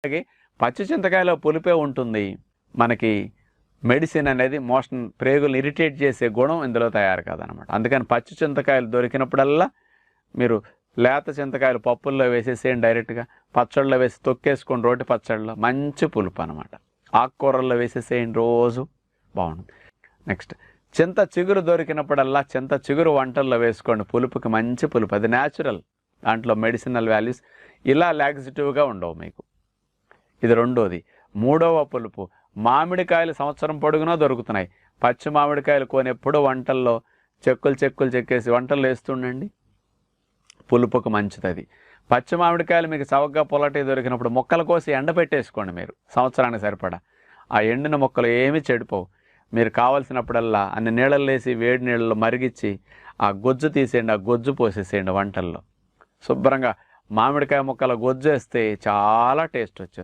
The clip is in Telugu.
అలాగే పచ్చి చింతకాయలో పులిపే ఉంటుంది. మనకి మెడిసిన్ అనేది మోషన్ ప్రేగులు ఇరిటేట్ చేసే గుణం ఇందులో తయారు కాదనమాట. అందుకని పచ్చి చింతకాయలు దొరికినప్పుడల్లా మీరు లేత చింతకాయలు పప్పుల్లో వేసేసేయండి డైరెక్ట్గా. పచ్చళ్ళలో వేసి తొక్కేసుకోండి, రోటి పచ్చళ్ళలో మంచి పులుపు అనమాట. ఆకుకూరల్లో వేసేసేయండి, రోజు బాగుంటుంది. నెక్స్ట్ చింత చిగురు దొరికినప్పుడల్లా చింత చిగురు వంటల్లో వేసుకోండి, పులుపుకి మంచి పులుపు, అది న్యాచురల్, దాంట్లో మెడిసినల్ వాల్యూస్ ఇలా లాక్సిటివ్గా ఉండవు మీకు. ఇది రెండోది. మూడవ పులుపు మామిడికాయలు సంవత్సరం పొడుగునా దొరుకుతున్నాయి. పచ్చి మామిడికాయలు కొని ఎప్పుడూ వంటల్లో చెక్కులు చెక్కేసి వంటల్లో వేస్తుండండి, పులుపుకు మంచిది అది. పచ్చి మామిడికాయలు మీకు చవకగా పొలటి దొరికినప్పుడు మొక్కలు కోసి ఎండబెట్టేసుకోండి మీరు, సంవత్సరానికి సరిపడా. ఆ ఎండిన మొక్కలు ఏమీ చెడిపోవు. మీరు కావాల్సినప్పుడల్లా అన్ని నీళ్ళల్లో వేసి వేడి నీళ్ళలో మరిగించి ఆ గొజ్జు తీసేయండి, ఆ గొజ్జు పోసేసేయండి వంటల్లో. శుభ్రంగా మామిడికాయ ముక్కల గొజ్జు వేస్తే చాలా టేస్ట్ వచ్చేస్తుంది.